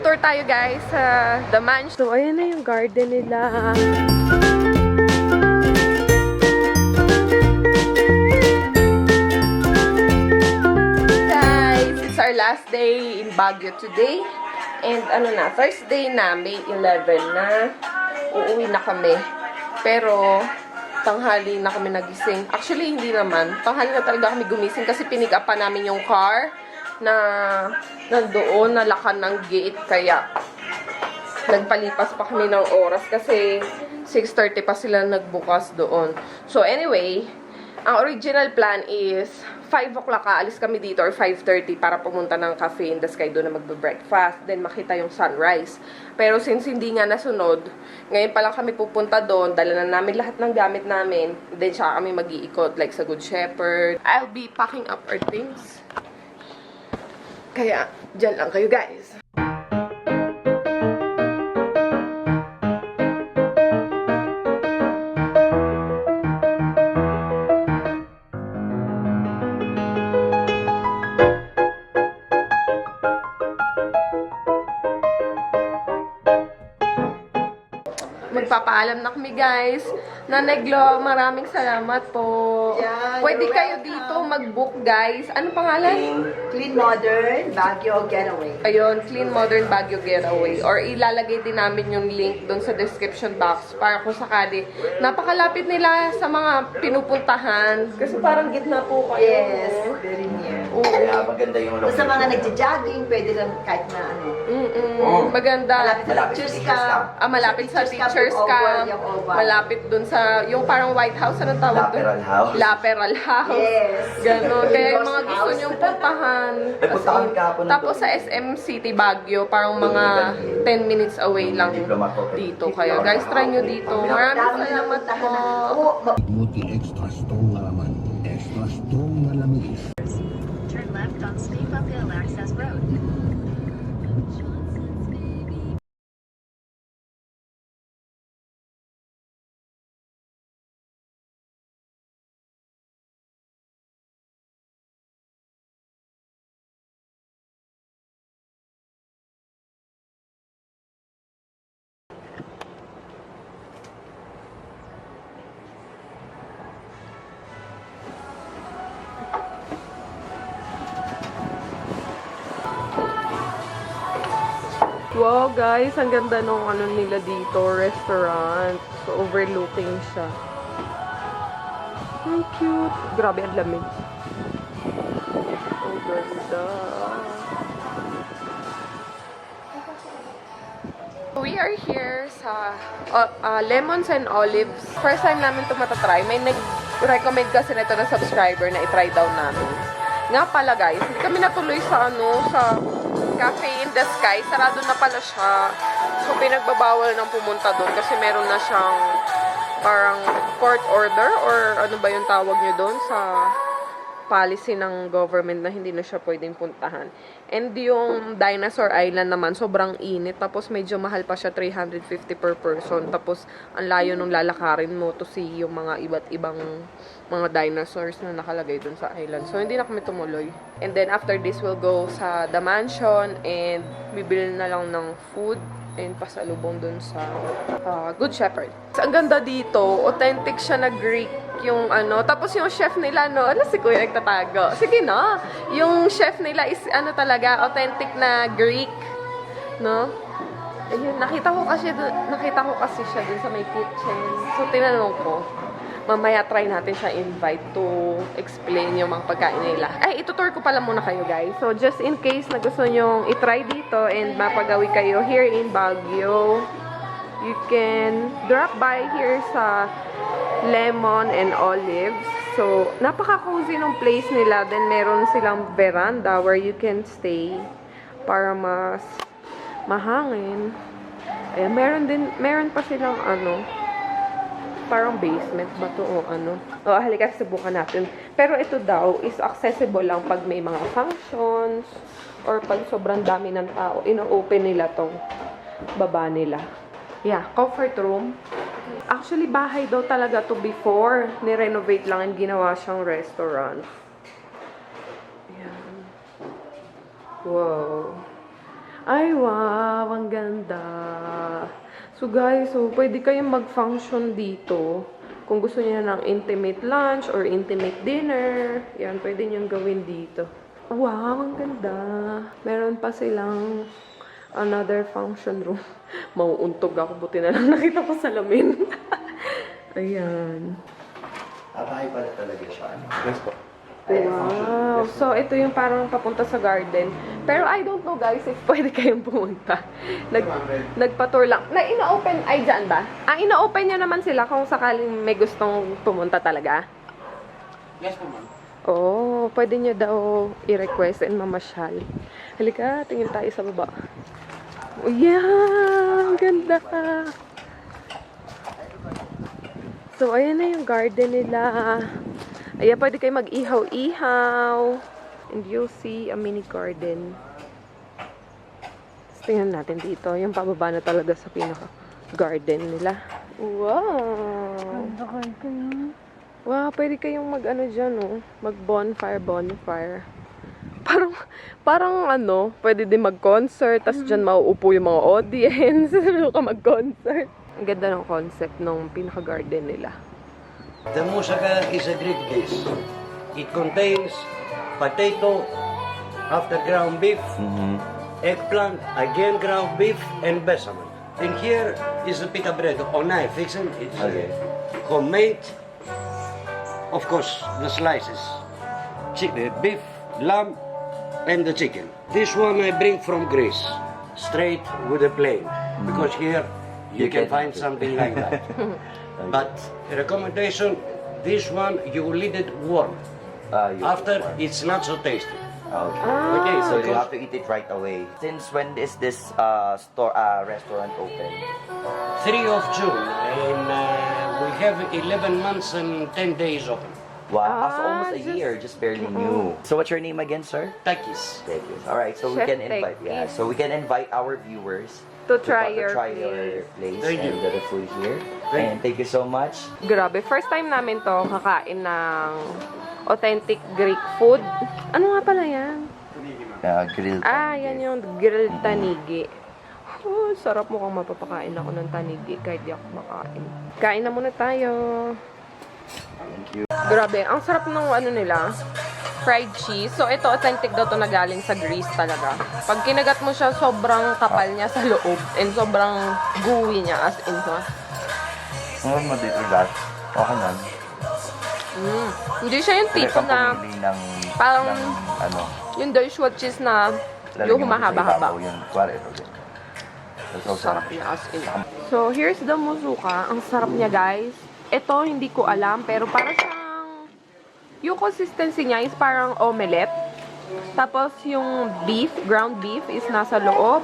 Magtutour tayo guys sa The Mansion. So, ayan na yung garden nila. Guys, it's our last day in Baguio today. And ano na, Thursday na, May 11 na. Uuwi na kami. Pero, tanghali na kami nagising. Actually, hindi naman. Tanghali na talaga kami gumising kasi pinick up pa namin yung car na nandoon, nalakan ng gate. Kaya, nagpalipas pa kami ng oras kasi 6:30 pa sila nagbukas doon. So, anyway, ang original plan is 5 o'clock aalis kami dito or 5:30 para pumunta ng Cafe in the Sky doon na magbe-breakfast. Then, makita yung sunrise. Pero since hindi nga nasunod, ngayon pa lang kami pupunta doon. Dala na namin lahat ng gamit namin. Then, saka kami mag-iikot like sa Good Shepherd. I'll be packing up our things. Kaya, dyan lang kayo guys. Magpapaalam na kami guys. Nanay Glo, maraming salamat po. Yeah, Pwede you're kayo welcome. dito mag-book guys. Ano pangalan? Clean Modern Baguio Getaway. Ayun, Clean Modern Baguio Getaway. Or ilalagay din namin yung link doon sa description box para kung sakali. Napakalapit nila sa mga pinupuntahan. Kasi parang gitna po kayo. Yes, very near. Oo. Kaya maganda yung Sa location. mga nagja-jogging, pwede lang kahit na ano. Maganda. Malapit sa Malapit teacher's sa teacher's camp. camp. Malapit sa teacher's yung camp. yung oval. Malapit dun sa, yung parang White House, anong tawag dun? Laperal House. Laperal House. Yes. Ganon. Kaya yung mga House. gusto nyong puntahan. Ay, punta kami kahapon na Tapos doon. sa SM City, Baguio, parang mga 10 minutes away lang Diplomat po. dito kayo. Guys, try nyo dito. Maraming Dami salamat na po. Buti extra strong na laman. Extra strong na lamis. Turn left on State Uphill Access Road. Wow, guys, ang ganda nung ano nila dito, restaurant. So, overlooking siya. Ang cute. Grabe, ang lamig. Ang ganda. We are here sa Lemons and Olives. First time namin ito matatry. May nag-recommend kasi nito na subscriber na itry daw namin. Nga pala guys, hindi kami natuloy sa sa Cafe in the Sky. Sarado na pala siya. So, pinagbabawal ng pumunta doon kasi meron na siyang parang court order or ano ba yung tawag nyo doon sa policy ng government na hindi na siya pwedeng puntahan. And yung Dinosaur Island naman, sobrang init. Tapos medyo mahal pa siya, 350 per person. Tapos ang layo nung lalakarin mo to see yung mga iba't ibang mga dinosaurs na nakalagay dun sa island. So hindi na kami tumuloy. And then after this, we'll go sa The Mansion and bibili na lang ng food and pasalubong dun sa Good Shepherd. Ang ganda dito, authentic siya na Greek yung ano. Tapos yung chef nila, no, ano si Kuya nagtatago? Sige na. Yung chef nila is ano talaga, authentic na Greek, no? Ayun, nakita ko kasi siya dun sa may kitchen. So tinanong ko, mamaya try natin siya invite to explain yung mga pagkain nila. Ay, itutour ko pala muna kayo guys. So just in case na gusto nyong itry dito and mapagawi kayo here in Baguio, you can drop by here sa Lemon and Olives. So, napaka-cozy ng place nila. Then, meron silang veranda where you can stay para mas mahangin. Ayan, meron pa silang ano, parang basement ba to o ano. O, halika, subukan natin. Pero ito daw is accessible lang pag may mga functions or pag sobrang dami ng tao. Ino-open nila tong baba nila. Yeah, comfort room. Actually, bahay daw talaga to before. Ni-renovate lang and ginawa siyang restaurant. Ayan. Wow. Ay, wow, ang ganda. So guys, so pwede kayong mag-function dito. Kung gusto niyo ng intimate lunch or intimate dinner, yan, pwede niyong gawin dito. Wow, ang ganda. Meron pa silang another function room. Mauuntog ako, buti na lang nakita ko salamin. Ayan. Bahay pala talaga siya. Yes po. Wow. So, ito yung parang papunta sa garden. Pero I don't know guys if pwede kayong pumunta. Nagpa-tour lang. Na ina-open, ay dyan ba? Ina-open nyo naman sila kung sakaling may gustong pumunta talaga? Yes po, ma'am. Oo, pwede nyo daw i-request and mamasyal. Halika, tingin tayo sa baba. Oh, yeah! Ang ganda ka! So, ayan na yung garden nila. Ayan, pwede kayo mag-ihaw-ihaw. And you'll see a mini garden. Tapos tingnan natin dito. Yung pababa na talaga sa pinaka-garden nila. Wow! Wow, pwede kayong mag-ano dyan, oh. Mag-bonfire. Parang ano, pwede din mag-concert. Tapos dyan mauupo yung mga audience. Ano ka mag-concert. Ang ganda ng concept ng pinaka-garden nila. The moussaka is a Greek dish. It contains potato, after ground beef, eggplant, again ground beef, and bechamel. And here is the pita bread on knife, isn't it? It's homemade. Of course, the slices. Beef, lamb, and the chicken. This one I bring from Greece, straight with the plane. Because here you can find something like that. But recommendation, this one you will eat it warm. After it's not so tasty. Okay. Okay, So you have to eat it right away. Since when is this restaurant open? 3 of June, and we have 11 months and 10 days open. Wow, so almost a year, just barely new. So what's your name again, sir? Takis. Thank you. All right, so we Chef can invite, Tekis. so we can invite our viewers To try to your try place. your place Thank and you. the food here. Thank And thank you so much. Grabe, first time namin to kakain ng authentic Greek food. Ano nga pala yan? Grilled. Yan yung grilled tanigi. Oh, sarap, mukhang mapapakain ako ng tanigi kahit di ako makain. Kain na muna tayo. Thank you. Grabe, ang sarap ng ano nila, fried cheese. So, ito, authentic daw to na galing sa Greece talaga. Pag kinagat mo siya, sobrang kapal niya sa loob and sobrang gooey niya as in ha. Ano mo dito, guys? Okay na. Hindi siya yung Pwede tipo kang na pumili ng, parang ng ano, yung Joshua cheese na lalagyan yung mo sa humahaba-haba. ibabaw yun. Kuwari ito din. So, Sarap niya as in. So, here's the musuka. Ang sarap niya, guys. Ito, hindi ko alam, pero parang siyang, yung consistency niya is parang omelette. Tapos, yung beef, ground beef, is nasa loob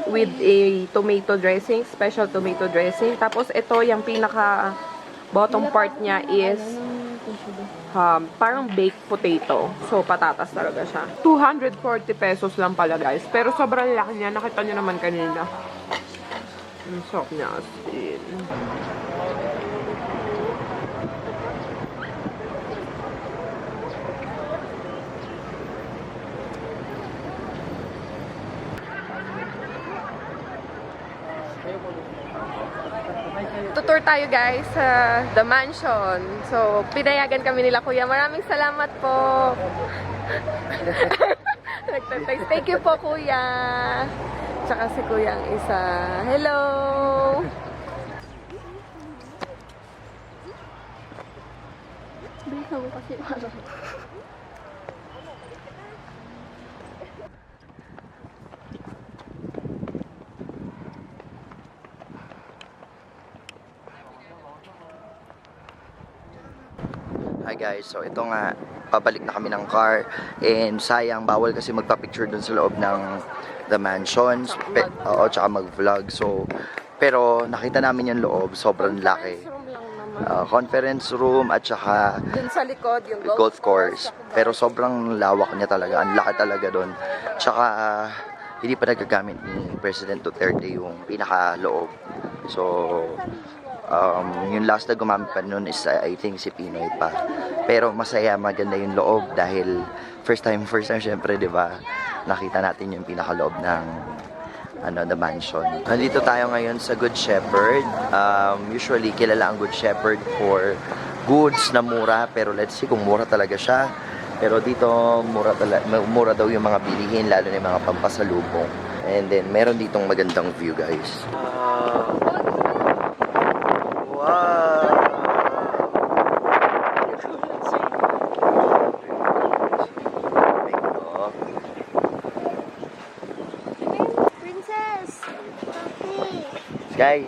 with a tomato dressing, special tomato dressing. Tapos, ito, yung pinaka bottom part niya is parang baked potato. So, patatas talaga siya. 240 pesos lang pala, guys. Pero sobrang laki niya. Nakita niyo naman kanina. Ang sarap niya as in. Tutur tayo guys sa The Mansion. So, pinayagan kami nila kuya. Maraming salamat po. Nagtatext. Thank you po kuya. Tsaka si kuya ang isa. Hello! Bisa mo kasi Hi guys, so ito nga, pabalik na kami ng car and sayang, bawal kasi magpa-picture dun sa loob ng The Mansions, tsaka mag-vlog. So, pero nakita namin yung loob, sobrang laki. Conference room at saka dun sa likod yung golf course. Pero sobrang lawak niya talaga, ang laki talaga dun. Tsaka hindi pa nagagamit ni President Duterte yung pinaka-loob. So, yung last na gumamit pa nun is I think si Pinoy pa. Pero masaya, maganda yung loob dahil first time syempre, 'di ba? Nakita natin yung pinakaloob ng the mansion. Nandito tayo ngayon sa Good Shepherd. Usually, kilala ang Good Shepherd for goods na mura. Pero let's see kung mura talaga siya. Pero dito, mura daw yung mga bilihin, lalo na yung mga pampasalubong. And then, meron ditong magandang view, guys. Wow! Princess! Papi! Sky,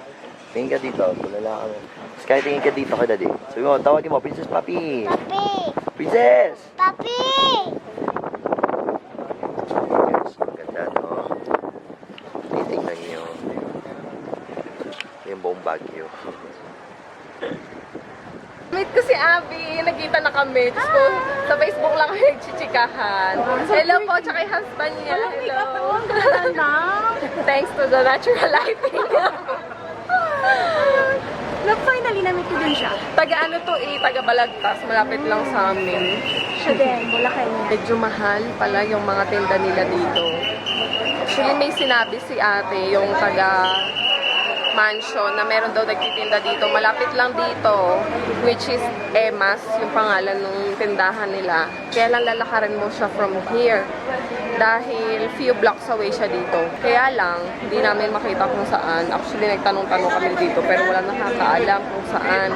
tingin ka dito. Tulala kami. Sky, tingin ka dito kay Daddy. Sabi mo, tawagin mo, Princess Papi! Papi! Princess! Papi! Yes, maganda, no? Titingnan niyo. Yung buong Baguio. Meet ko si Abby. Nagkita na kami. Diyos ko, sa Facebook lang kami nagchichikahan. Hello po, tsaka yung husband niya. Hello. Thanks to the natural lighting. Finally, na-meet ko din siya. Taga ano to taga Balagtas. Malapit lang sa amin. Siya din, Bulacan niya. Medyo mahal pala yung mga tinda nila dito. Actually, may sinabi si ate, yung taga mansion, na meron daw nagtitinda dito. Malapit lang dito, which is Emas, yung pangalan ng tindahan nila. Kaya lang lalakarin mo siya from here. Dahil few blocks away siya dito. Kaya lang, hindi namin makita kung saan. Actually, nagtanong-tanong kami dito, pero wala nakakaalam kung saan.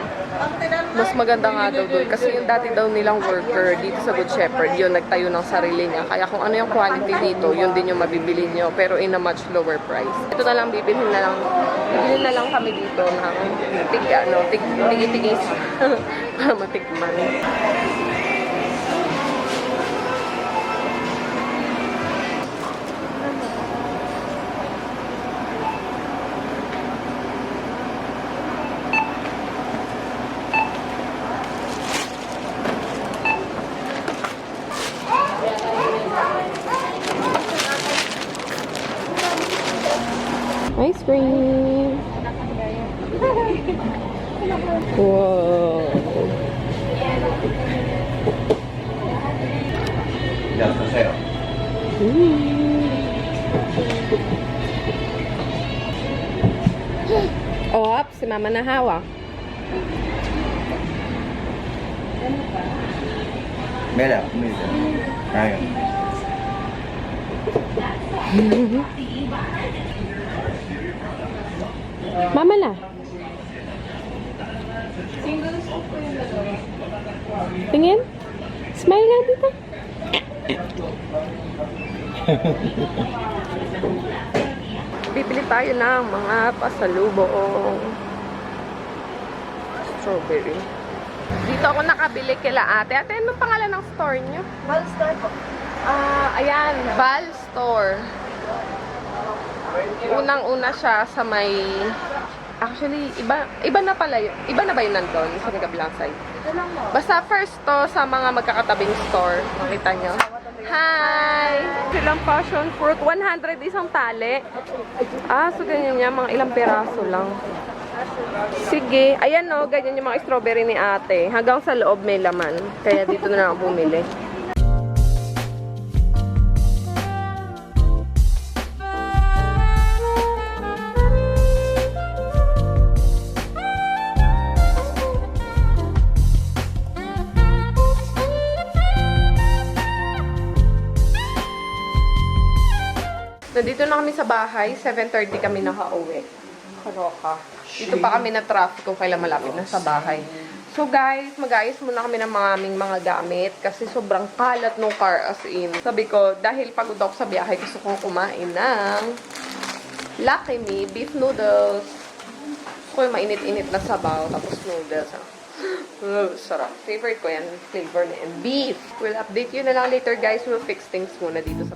Mas maganda nga daw doon. Kasi yung dati daw nilang worker dito sa Good Shepherd, yun, nagtayo ng sarili niya. Kaya kung ano yung quality dito, yun din yung mabibili nyo. Pero in a much lower price. Ito na lang, bibilhin na lang kami dito ng tig-tigis para matikman. Ice cream! Wow! Oh, si Mama na hawa. Mela, kumisa. Ayun. Mama na. Tingin. Smile nga dito. Bibili tayo ng mga pasalubong. Strawberry. Dito ako nakabili kila ate. Ate, anong pangalan ng store niyo? Well, start po. Ayan, Val Store. Unang-una siya sa may... Actually, iba na pala yun. Iba na ba yun nandun sa may kabilang side? Basta first to sa mga magkakatabing store. Makita nyo. Hi! Silang passion fruit. 100 isang tali. So ganyan niya. Mga ilang peraso lang. Sige. Ayan no, ganyan yung mga strawberry ni ate. Hanggang sa loob may laman. Kaya dito na lang ako bumili. Nandito na kami sa bahay. 7:30 kami nakauwi. Karoka. Dito pa kami na traffic kung kailan malapit na sa bahay. So guys, mag-ayos muna kami ng aming mga gamit kasi sobrang kalat nung car as in. Sabi ko, dahil pagod ako sa biyahe, gusto kong kumain ng Lucky Me beef noodles. Gusto ko yung mainit-init na sabaw, tapos noodles. Sarap. Favorite ko yan, flavor na yan. Beef. We'll update you na lang later guys. We'll fix things muna dito sa